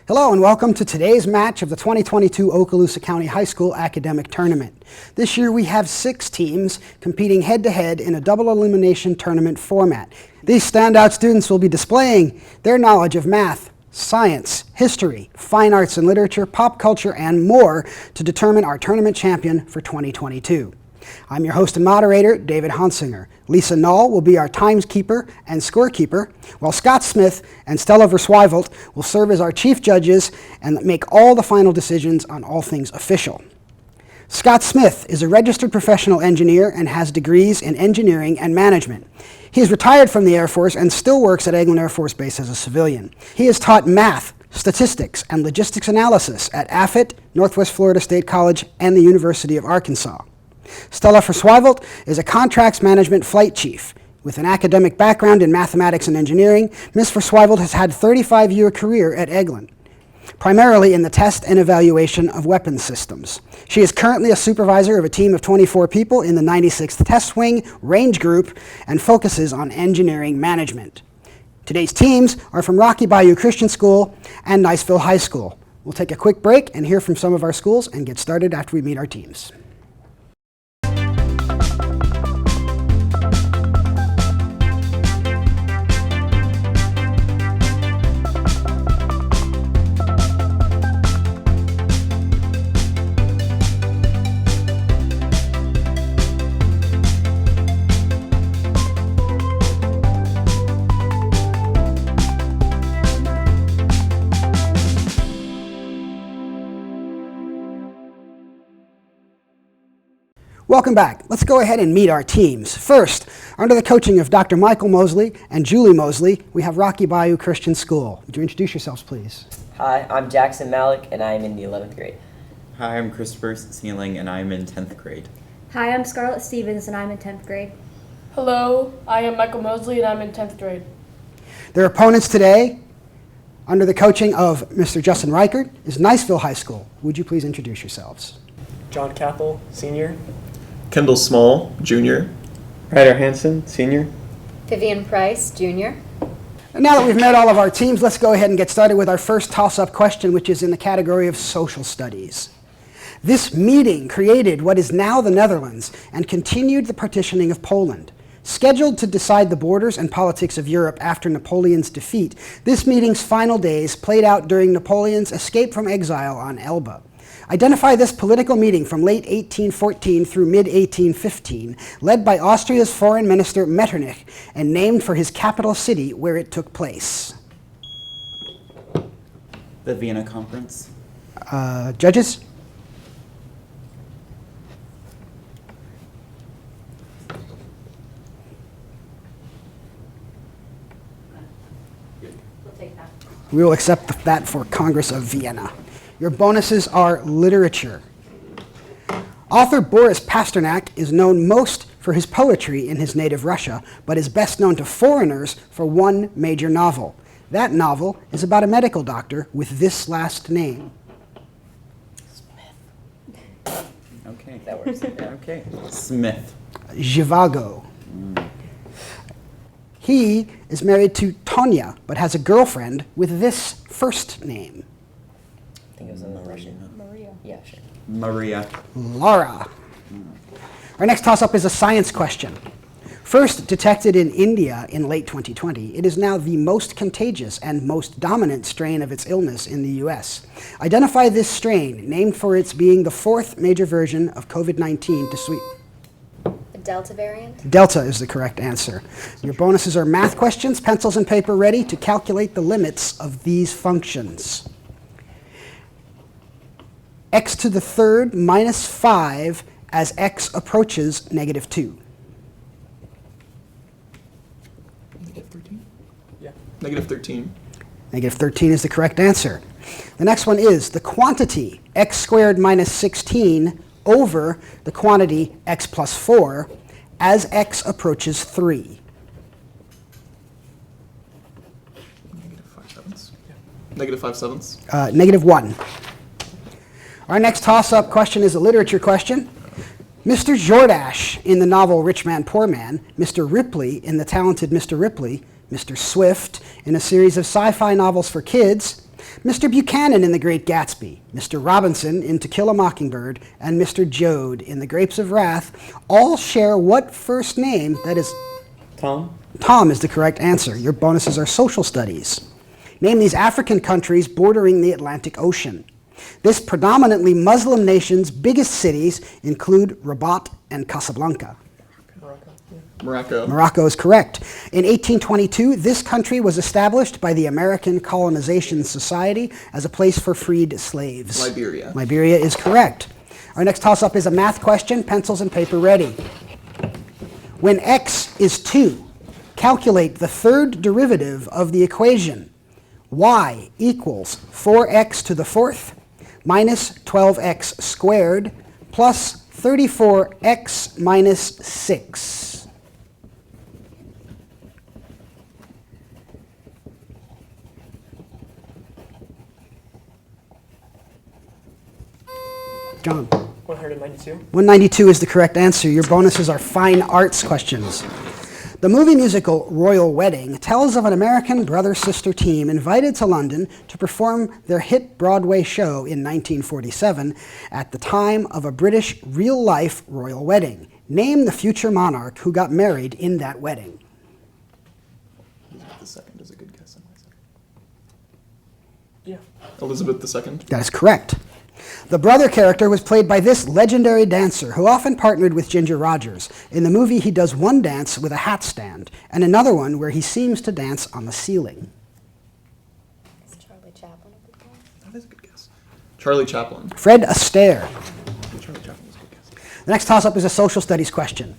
Hello and welcome to today's match of the 2022 Okaloosa County High School Academic Tournament. This year we have 6 teams competing head-to-head in a double elimination tournament format. These standout students will be displaying their knowledge of math, science, history, fine arts and literature, pop culture, and more to determine our tournament champion for 2022. I'm your host and moderator, David Honsinger. Lisa Null will be our timekeeper and scorekeeper, while Scott Smith and Stella Verswijvelt will serve as our chief judges and make all the final decisions on all things official. Scott Smith is a registered professional engineer and has degrees in engineering and management. He is retired from the Air Force and still works at Eglin Air Force Base as a civilian. He has taught math, statistics, and logistics analysis at AFIT, Northwest Florida State College, and the University of Arkansas. Stella Verswijvelt is a contracts management flight chief. With an academic background in mathematics and engineering, Ms. Verswijvelt has had a 35-year career at Eglin, primarily in the test and evaluation of weapons systems. She is currently a supervisor of a team of 24 people in the 96th Test Wing Range Group and focuses on engineering management. Today's teams are from Rocky Bayou Christian School and Niceville High School. We'll take a quick break and hear from some of our schools and get started after we meet our teams. Welcome back. Let's go ahead and meet our teams. First, under the coaching of Dr. Michael Mosley and Julie Mosley, we have Rocky Bayou Christian School. Would you introduce yourselves, please? Hi, I'm Jackson Malik, and I am in the 11th grade. Hi, I'm Christopher Sealing, and I'm in 10th grade. Hi, I'm Scarlett Stevens, and I'm in 10th grade. Hello, I am Michael Mosley, and I'm in 10th grade. Their opponents today, under the coaching of Mr. Justin Reichert, is Niceville High School. Would you please introduce yourselves? John Cathell, Senior. Kendall Small, Junior. Ryder Hansen, Senior. Vivian Price, Junior. And now that we've met all of our teams, let's go ahead and get started with our first toss-up question, which is in the category of social studies. This meeting created what is now the Netherlands and continued the partitioning of Poland. Scheduled to decide the borders and politics of Europe after Napoleon's defeat, this meeting's final days played out during Napoleon's escape from exile on Elba. Identify this political meeting from late 1814 through mid-1815, led by Austria's foreign minister Metternich, and named for his capital city where it took place. The Vienna Conference. Judges? We'll take that. We will accept that for Congress of Vienna. Your bonuses are literature. Author Boris Pasternak is known most for his poetry in his native Russia, but is best known to foreigners for one major novel. That novel is about a medical doctor with this last name. Smith. Okay, that works. Okay. Smith. Zhivago. He is married to Tonya, but has a girlfriend with this first name. I think it was in the Russian. Maria. Yeah, sure. Maria. Laura. Our next toss-up is a science question. First detected in India in late 2020, it is now the most contagious and most dominant strain of its illness in the U.S. Identify this strain, named for its being the 4th major version of COVID-19 to sweep. The Delta variant? Delta is the correct answer. Your bonuses are math questions, pencils and paper ready to calculate the limits of these functions. X to the third minus 5 as x approaches negative 2. Negative 13? Yeah. Negative 13. Negative 13 is the correct answer. The next one is the quantity x squared minus 16 over the quantity x plus 4 as x approaches 3. Negative 5 sevenths. Yeah. Negative 5 sevenths. Negative 1. Our next toss-up question is a literature question. Mr. Jordache in the novel Rich Man, Poor Man, Mr. Ripley in The Talented Mr. Ripley, Mr. Swift in a series of sci-fi novels for kids, Mr. Buchanan in The Great Gatsby, Mr. Robinson in To Kill a Mockingbird, and Mr. Joad in The Grapes of Wrath all share what first name that is... Tom? Tom is the correct answer. Your bonuses are social studies. Name these African countries bordering the Atlantic Ocean. This predominantly Muslim nation's biggest cities include Rabat and Casablanca. Morocco. Morocco is correct. In 1822, this country was established by the American Colonization Society as a place for freed slaves. Liberia. Liberia is correct. Our next toss-up is a math question. Pencils and paper ready. When x is 2, calculate the third derivative of the equation. Y equals 4x to the fourth minus 12x squared plus 34x minus 6. John. 192. 192 is the correct answer. Your bonuses are fine arts questions. The movie musical Royal Wedding tells of an American brother-sister team invited to London to perform their hit Broadway show in 1947 at the time of a British real-life royal wedding. Name the future monarch who got married in that wedding. Elizabeth II is a good guess on my side. Yeah. Elizabeth II. That is correct. The brother character was played by this legendary dancer who often partnered with Ginger Rogers. In the movie, he does one dance with a hat stand and another one where he seems to dance on the ceiling. Is Charlie Chaplin a good guess? That is a good guess. Charlie Chaplin. Fred Astaire. Charlie Chaplin is a good guess. The next toss-up is a social studies question.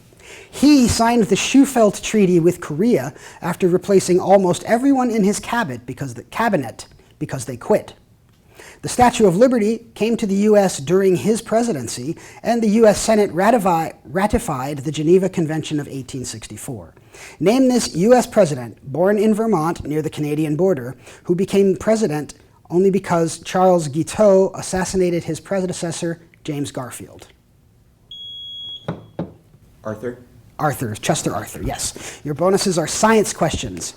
He signed the Shufelt Treaty with Korea after replacing almost everyone in his cabinet because they quit. The Statue of Liberty came to the U.S. during his presidency, and the U.S. Senate ratified the Geneva Convention of 1864. Name this U.S. president, born in Vermont near the Canadian border, who became president only because Charles Guiteau assassinated his predecessor, James Garfield. Chester Arthur, yes. Your bonuses are science questions.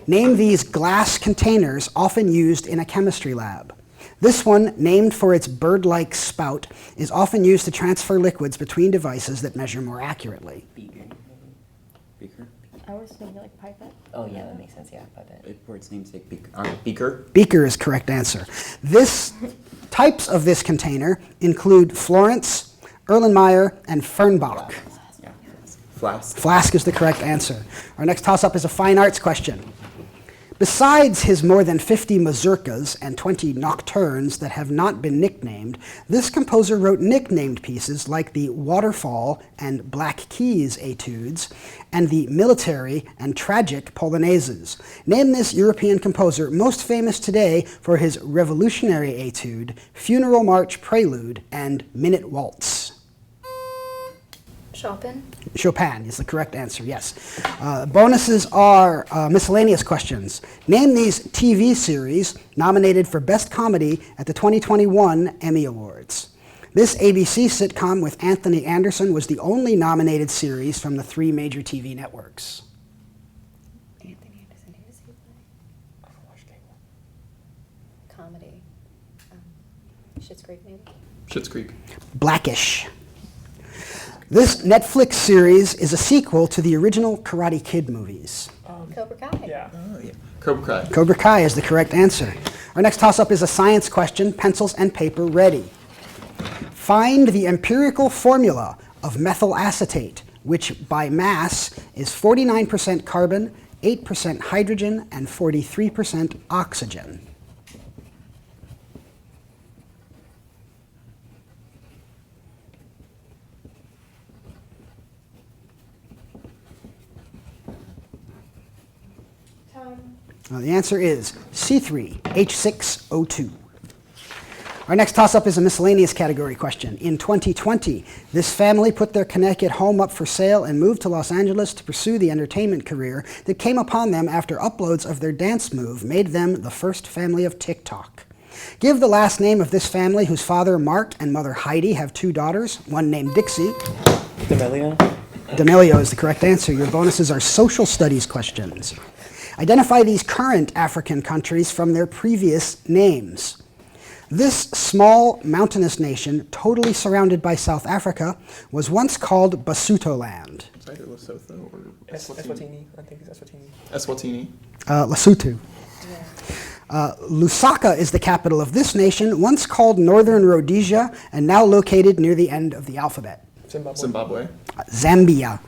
Name these glass containers often used in a chemistry lab. This one, named for its bird-like spout, is often used to transfer liquids between devices that measure more accurately. Beaker. I was thinking like pipette. Oh yeah, that makes sense. Yeah, I bet. For its namesake, Beaker. Beaker is correct answer. Types of this container include Florence, Erlenmeyer, and Fernbach. Yeah. Flask. Flask is the correct answer. Our next toss-up is a fine arts question. Besides his more than 50 mazurkas and 20 nocturnes that have not been nicknamed, this composer wrote nicknamed pieces like the Waterfall and Black Keys etudes and the military and tragic polonaises. Name this European composer most famous today for his revolutionary etude, Funeral March Prelude, and Minute Waltz. Chopin is the correct answer, yes. Bonuses are miscellaneous questions. Name these TV series nominated for Best Comedy at the 2021 Emmy Awards. This ABC sitcom with Anthony Anderson was the only nominated series from the 3 major TV networks. Anthony Anderson, who does he play? I don't watch cable. Comedy. Schitt's Creek, maybe? Schitt's Creek. Blackish. This Netflix series is a sequel to the original Karate Kid movies. Cobra Kai. Yeah. Oh, yeah. Cobra Kai. Cobra Kai is the correct answer. Our next toss-up is a science question. Pencils and paper ready. Find the empirical formula of methyl acetate, which by mass is 49% carbon, 8% hydrogen, and 43% oxygen. The answer is C3H6O2. Our next toss-up is a miscellaneous category question. In 2020, this family put their Connecticut home up for sale and moved to Los Angeles to pursue the entertainment career that came upon them after uploads of their dance move made them the first family of TikTok. Give the last name of this family whose father, Mark, and mother, Heidi, have 2 daughters, one named Dixie. D'Amelio. D'Amelio is the correct answer. Your bonuses are social studies questions. Identify these current African countries from their previous names. This small mountainous nation, totally surrounded by South Africa, was once called Basutoland. It's either Lesotho or Eswatini. I think it's Eswatini. Eswatini. Lesotho. Lusaka is the capital of this nation, once called Northern Rhodesia and now located near the end of the alphabet. Zimbabwe. Zambia.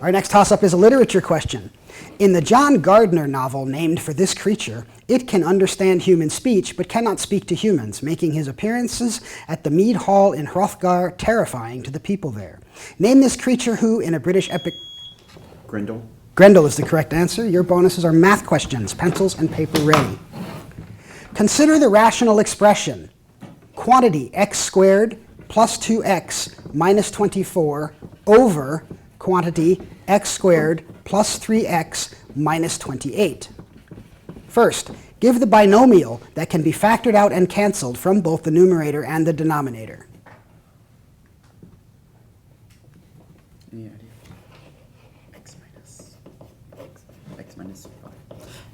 Our next toss-up is a literature question. In the John Gardner novel named for this creature, it can understand human speech but cannot speak to humans, making his appearances at the Mead Hall in Hrothgar terrifying to the people there. Name this creature who, in a British epic... Grendel. Grendel is the correct answer. Your bonuses are math questions. Pencils and paper ready. Consider the rational expression, quantity x squared plus 2x minus 24 over quantity x squared plus 3x minus 28. First, give the binomial that can be factored out and canceled from both the numerator and the denominator. Any idea?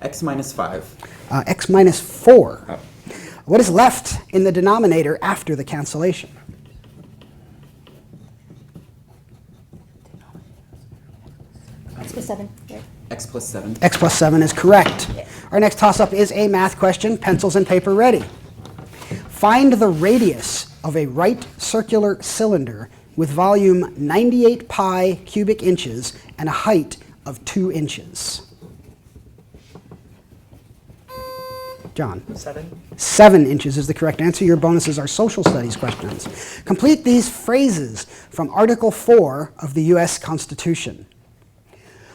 X minus 5. X minus 4. Oh. What is left in the denominator after the cancellation? X plus 7. Right. X plus 7. X plus 7 is correct. Our next toss-up is a math question. Pencils and paper ready. Find the radius of a right circular cylinder with volume 98 pi cubic inches and a height of 2 inches. John. 7. 7 inches is the correct answer. Your bonuses are social studies questions. Complete these phrases from Article 4 of the U.S. Constitution.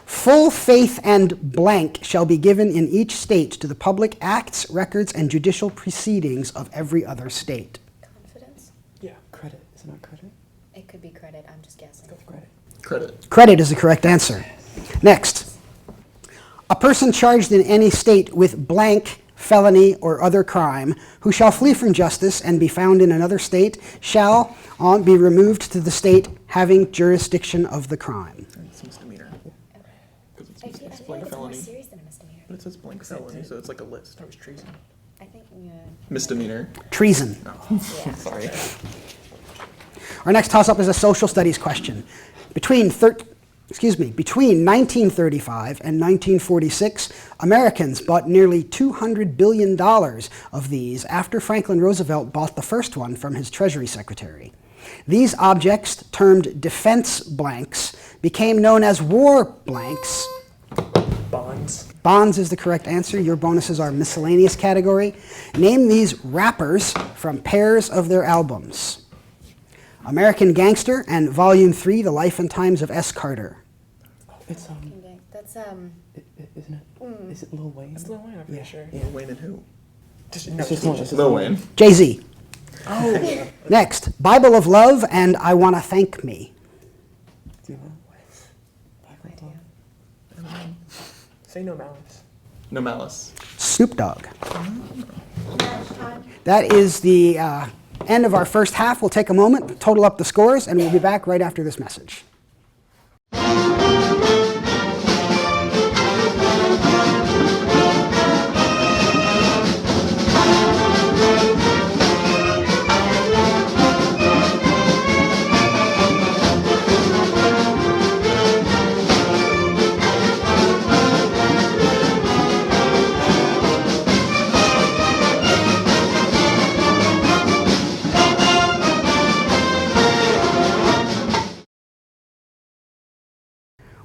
Full faith and blank shall be given in each state to the public acts, records, and judicial proceedings of every other state. Confidence? Yeah. Credit. Isn't it credit? It could be credit. I'm just guessing. Go with credit. Credit. Credit is the correct answer. Next. A person charged in any state with blank felony or other crime, who shall flee from justice and be found in another state, shall be removed to the state having jurisdiction of the crime. It's misdemeanor. Because I feel it's like blank it's more felony. serious than a misdemeanor. But it says blank felony, so it's like a list. That was treason. I think, yeah. Misdemeanor. Treason. Yeah. Sorry. Our next toss-up is a social studies question. Between 1935 and 1946, Americans bought nearly $200 billion of these after Franklin Roosevelt bought the first one from his Treasury Secretary. These objects, termed defense blanks, became known as war blanks. Bonds. Bonds is the correct answer. Your bonuses are miscellaneous category. Name these rappers from pairs of their albums. American Gangster and Volume 3, The Life and Times of S. Carter. It's That's, isn't it? Is it Lil Wayne? It's Lil Wayne. I'm pretty sure. Lil Wayne and who? Just Lil Wayne. Jay-Z. Oh. Next, Bible of Love and I Wanna Thank Me. Do you know? Say no malice. No malice. Snoop Dogg. That is the end of our first half. We'll take a moment, total up the scores, and we'll be back right after this message.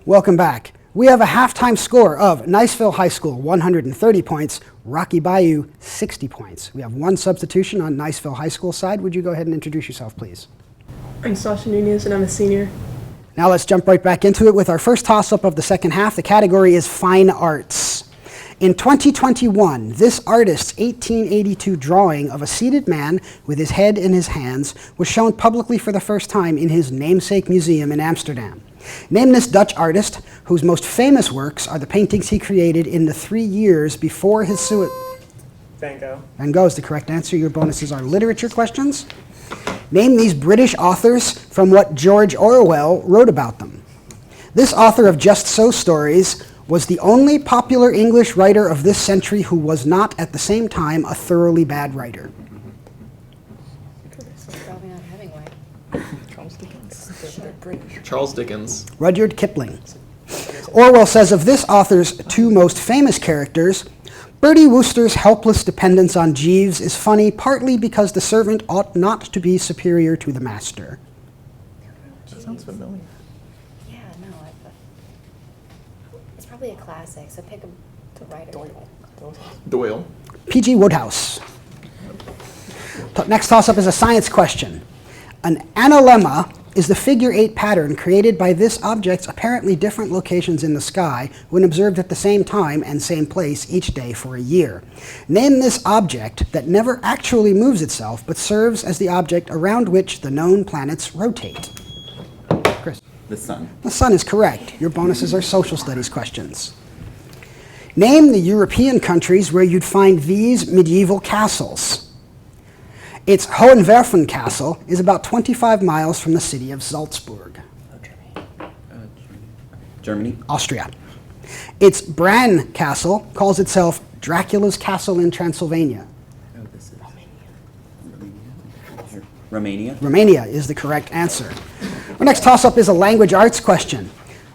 Welcome back. We have a halftime score of Niceville High School, 130 points, Rocky Bayou, 60 points. We have one substitution on Niceville High School side. Would you go ahead and introduce yourself, please? I'm Sasha Nunez, and I'm a senior. Now let's jump right back into it with our first toss-up of the second half. The category is Fine Arts. In 2021, this artist's 1882 drawing of a seated man with his head in his hands was shown publicly for the first time in his namesake museum in Amsterdam. Name this Dutch artist, whose most famous works are the paintings he created in the 3 years before his suicide. Van Gogh. Van Gogh is the correct answer. Your bonuses are literature questions. Name these British authors from what George Orwell wrote about them. This author of Just So stories was the only popular English writer of this century who was not at the same time a thoroughly bad writer? Probably not Hemingway. Charles Dickens. They're British. Charles Dickens. Rudyard Kipling. Orwell says of this author's two most famous characters, Bertie Wooster's helpless dependence on Jeeves is funny partly because the servant ought not to be superior to the master. That sounds familiar. Yeah, no, it's probably a classic, so pick a writer. Doyle. Doyle. P.G. Wodehouse. Next toss-up is a science question. An analemma is the figure 8 pattern created by this object's apparently different locations in the sky when observed at the same time and same place each day for a year. Name this object that never actually moves itself but serves as the object around which the known planets rotate. Chris. The sun. The sun is correct. Your bonuses are social studies questions. Name the European countries where you'd find these medieval castles. Its Hohenwerfen Castle is about 25 miles from the city of Salzburg, Germany. Austria. Its Bran Castle calls itself Dracula's Castle in Transylvania. Oh, this is Romania. Romania is the correct answer. Our next toss-up is a language arts question.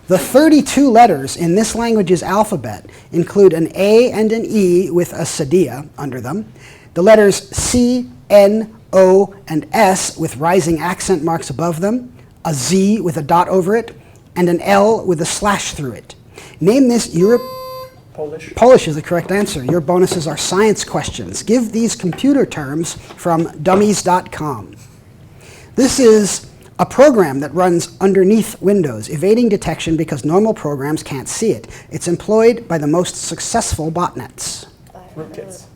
The 32 letters in this language's alphabet include an A and an E with a cedilla under them, the letters C, N, O, and S with rising accent marks above them, a Z with a dot over it, and an L with a slash through it. Name this Polish. Polish is the correct answer. Your bonuses are science questions. Give these computer terms from dummies.com. This is a program that runs underneath Windows, evading detection because normal programs can't see it. It's employed by the most successful botnets. Rootkits.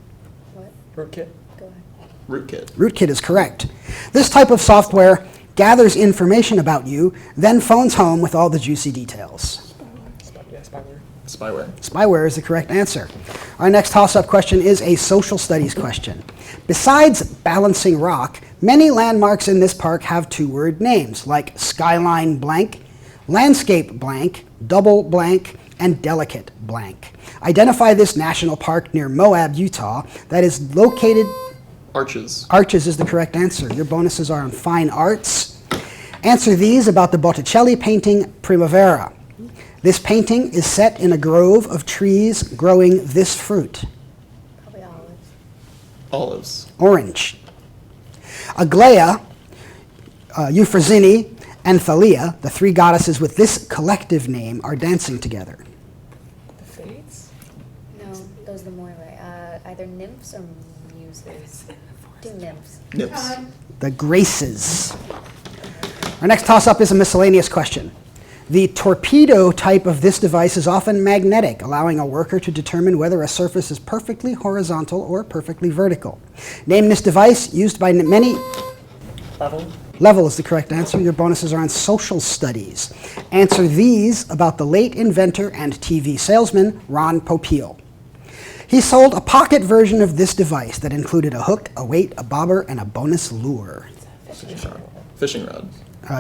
What? Rootkit. Go ahead. Rootkit. Rootkit is correct. This type of software gathers information about you, then phones home with all the juicy details. Spyware. Spyware. Spyware is the correct answer. Our next toss-up question is a social studies question. Besides Balancing Rock, many landmarks in this park have two-word names, like Skyline blank, Landscape blank, Double blank, and Delicate blank. Identify this national park near Moab, Utah, that is located... Arches. Arches is the correct answer. Your bonuses are on fine arts. Answer these about the Botticelli painting Primavera. This painting is set in a grove of trees growing this fruit. Probably olives. Olives. Orange. Aglaia, Euphrosyne, and Thalia, the three goddesses with this collective name, are dancing together. The Fates? No, those are the Moirai. Either nymphs or muses. Do nymphs. Nips. The Graces. Our next toss-up is a miscellaneous question. The torpedo type of this device is often magnetic, allowing a worker to determine whether a surface is perfectly horizontal or perfectly vertical. Name this device used by many... Level. Level is the correct answer. Your bonuses are on social studies. Answer these about the late inventor and TV salesman, Ron Popeil. He sold a pocket version of this device that included a hook, a weight, a bobber, and a bonus lure. Fishing rod.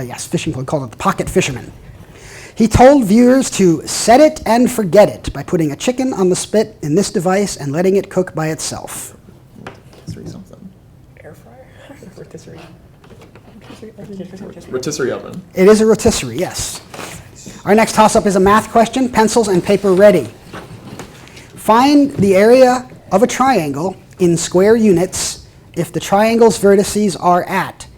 Yes, fishing pole, called it the Pocket Fisherman. He told viewers to set it and forget it by putting a chicken on the spit in this device and letting it cook by itself. Rotisserie something. Air fryer? Rotisserie. Rotisserie oven. It is a rotisserie, yes. Our next toss-up is a math question. Pencils and paper ready. Find the area of a triangle in square units if the triangle's vertices are at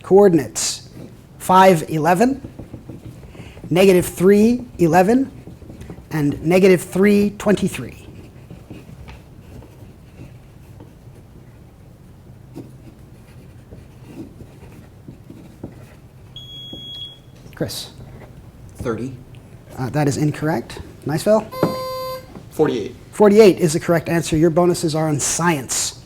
coordinates 5, 11, negative 3, 11, and negative 3, 23. Chris. 30. That is incorrect. Niceville? 48. 48 is the correct answer. Your bonuses are on science.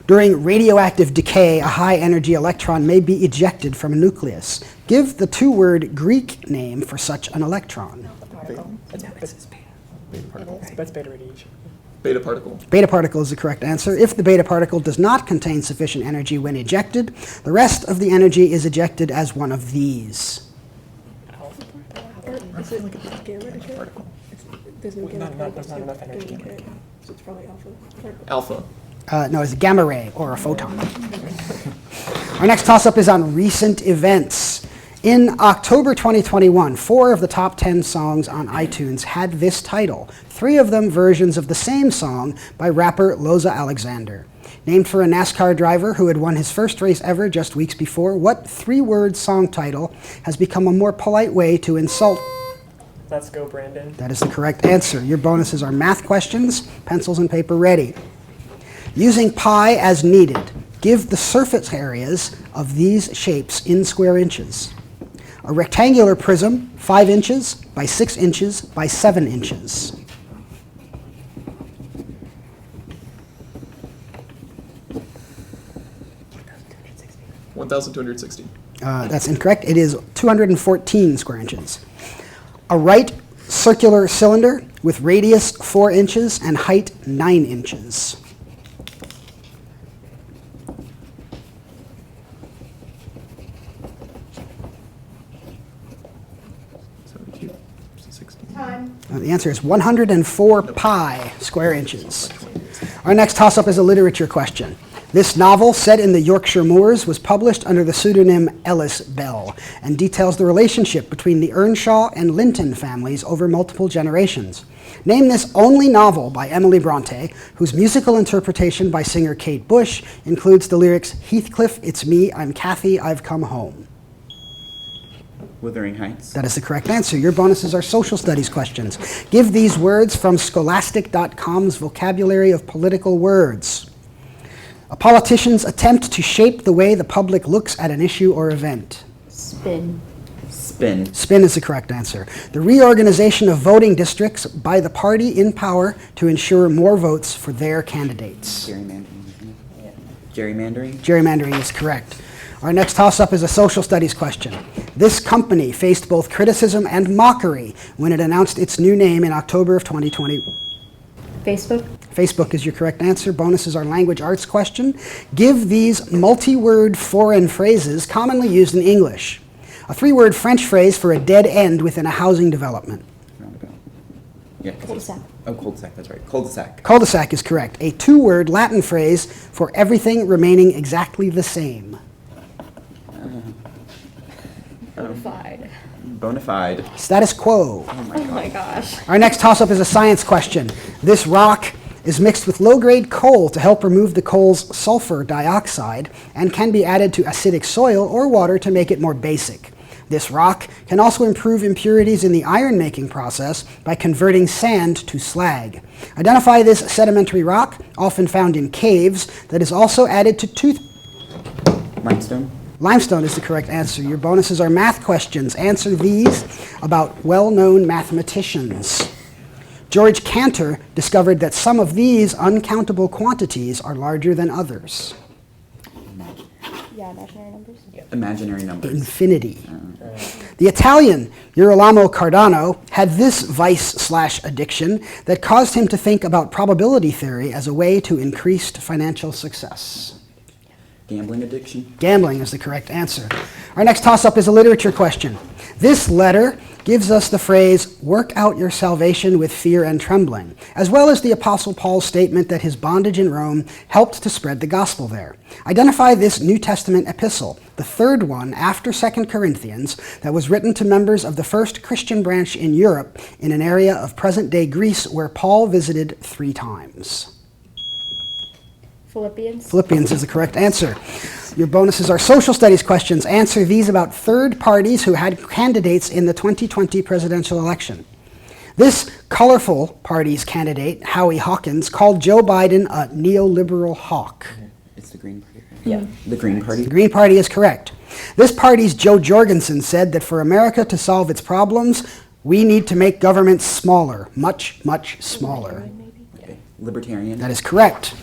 During radioactive decay, a high-energy electron may be ejected from a nucleus. Give the two-word Greek name for such an electron. The particle. Beta particle. That's beta radiation. Beta particle. Beta particle is the correct answer. If the beta particle does not contain sufficient energy when ejected, the rest of the energy is ejected as one of these. Alpha particle? Is it like a gamma decay? Particle. There's no gamma Not particles, enough gamma energy. decay. So it's probably alpha. Alpha. No, it's a gamma ray or a photon. Our next toss-up is on recent events. In October 2021, 4 of the top 10 songs on iTunes had this title, 3 of them versions of the same song by rapper Loza Alexander. Named for a NASCAR driver who had won his first race ever just weeks before, what 3-word song title has become a more polite way to insult? Let's go, Brandon. That is the correct answer. Your bonuses are math questions, pencils and paper ready. Using pi as needed, give the surface areas of these shapes in square inches. A rectangular prism, 5 inches by 6 inches by 7 inches. $1,260. That's incorrect. It is 214 square inches. A right circular cylinder with radius 4 inches and height 9 inches. The answer is 104 pi square inches. Our next toss-up is a literature question. This novel, set in the Yorkshire Moors, was published under the pseudonym Ellis Bell and details the relationship between the Earnshaw and Linton families over multiple generations. Name this only novel by Emily Bronte, whose musical interpretation by singer Kate Bush includes the lyrics, "Heathcliff, it's me, I'm Kathy, I've come home." Wuthering Heights. That is the correct answer. Your bonuses are social studies questions. Give these words from scholastic.com's vocabulary of political words. A politician's attempt to shape the way the public looks at an issue or event. Spin. Spin. Spin is the correct answer. The reorganization of voting districts by the party in power to ensure more votes for their candidates. Gerrymandering, isn't it? Gerrymandering. Gerrymandering is correct. Our next toss-up is a social studies question. This company faced both criticism and mockery when it announced its new name in October of 2020. Facebook. Facebook is your correct answer. Bonuses are language arts question. Give these multi-word foreign phrases commonly used in English. A 3-word French phrase for a dead end within a housing development. Roundabout. Yeah. Cul-de-sac. Oh, cul-de-sac, that's right. Cul-de-sac. Cul-de-sac is correct. A 2-word Latin phrase for everything remaining exactly the same. Bonafide. Bonafide. Status quo. Oh my gosh. Our next toss-up is a science question. This rock is mixed with low-grade coal to help remove the coal's sulfur dioxide and can be added to acidic soil or water to make it more basic. This rock can also improve impurities in the iron-making process by converting sand to slag. Identify this sedimentary rock, often found in caves, that is also added to Limestone. Limestone is the correct answer. Your bonuses are math questions. Answer these about well-known mathematicians. George Cantor discovered that some of these uncountable quantities are larger than others. Yeah, imaginary numbers. Imaginary numbers. Infinity. The Italian Girolamo Cardano had this vice/addiction that caused him to think about probability theory as a way to increased financial success. Gambling addiction. Gambling is the correct answer. Our next toss-up is a literature question. This letter gives us the phrase, "Work out your salvation with fear and trembling," as well as the Apostle Paul's statement that his bondage in Rome helped to spread the gospel there. Identify this New Testament epistle, the 3rd one after 2 Corinthians, that was written to members of the first Christian branch in Europe in an area of present-day Greece where Paul visited 3 times. Philippians. Philippians is the correct answer. Your bonuses are social studies questions. Answer these about third parties who had candidates in the 2020 presidential election. This colorful party's candidate, Howie Hawkins, called Joe Biden a neoliberal hawk. It's the Green Party, right? Yeah. The Green Party. The Green Party is correct. This party's Joe Jorgensen said that for America to solve its problems, we need to make government smaller, much, much smaller. Okay. Libertarian. That is correct.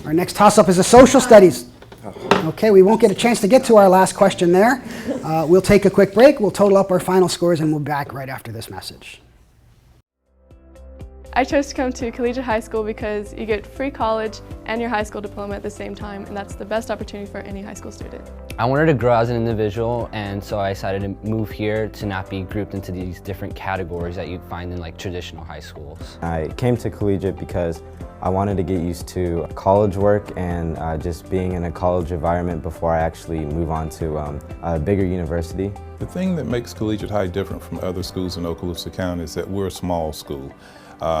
Our next toss-up is a social studies. Okay, we won't get a chance to get to our last question there. We'll take a quick break, we'll total up our final scores, and we'll be back right after this message. I chose to come to Collegiate High School because you get free college and your high school diploma at the same time, and that's the best opportunity for any high school student. I wanted to grow as an individual, and so I decided to move here to not be grouped into these different categories that you'd find in like traditional high schools. I came to Collegiate because I wanted to get used to college work and just being in a college environment before I actually move on to a bigger university. The thing that makes Collegiate High different from other schools in Okaloosa County is that we're a small school.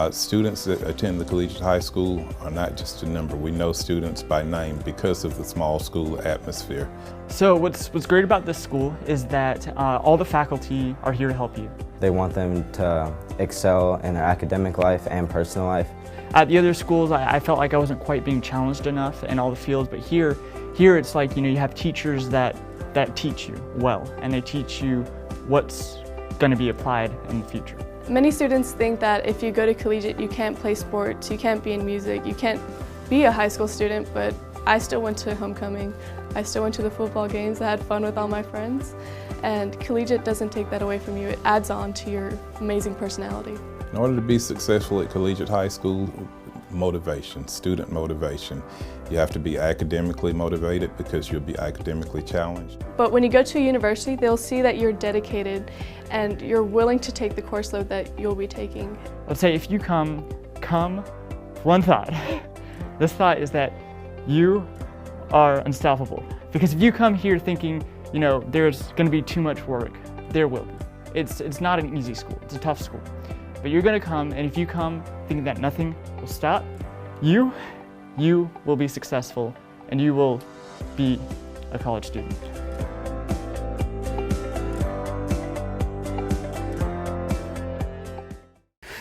Students that attend the Collegiate High School are not just a number. We know students by name because of the small school atmosphere. So what's great about this school is that all the faculty are here to help you. They want them to excel in their academic life and personal life. At the other schools, I felt like I wasn't quite being challenged enough in all the fields, but here it's like, you know, you have teachers that teach you well, and they teach you what's going to be applied in the future. Many students think that if you go to collegiate, you can't play sports, you can't be in music, you can't be a high school student, but I still went to homecoming. I still went to the football games, I had fun with all my friends, and collegiate doesn't take that away from you. It adds on to your amazing personality. In order to be successful at Collegiate High School, motivation, student motivation. You have to be academically motivated because you'll be academically challenged. But when you go to a university, they'll see that you're dedicated and you're willing to take the course load that you'll be taking. Let's say if you come one thought. This thought is that you are unstoppable. Because if you come here thinking, you know, there's going to be too much work, there will be. It's not an easy school, it's a tough school. But you're going to come, and if you come thinking that nothing will stop, you will be successful, and you will be a college student.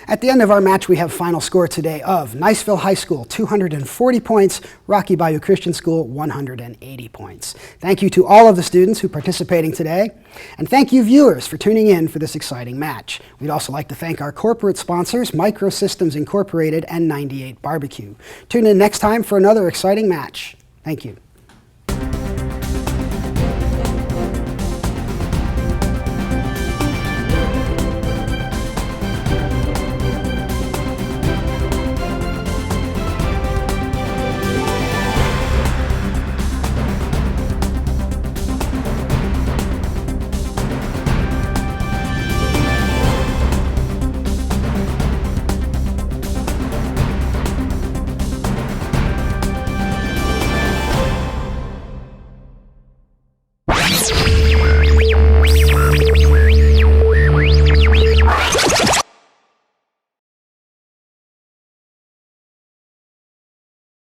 At the end of our match, we have final score today of Niceville High School, 240 points, Rocky Bayou Christian School, 180 points. Thank you to all of the students who are participating today, and thank you viewers for tuning in for this exciting match. We'd also like to thank our corporate sponsors, Microsystems Incorporated and 98 Barbecue. Tune in next time for another exciting match. Thank you.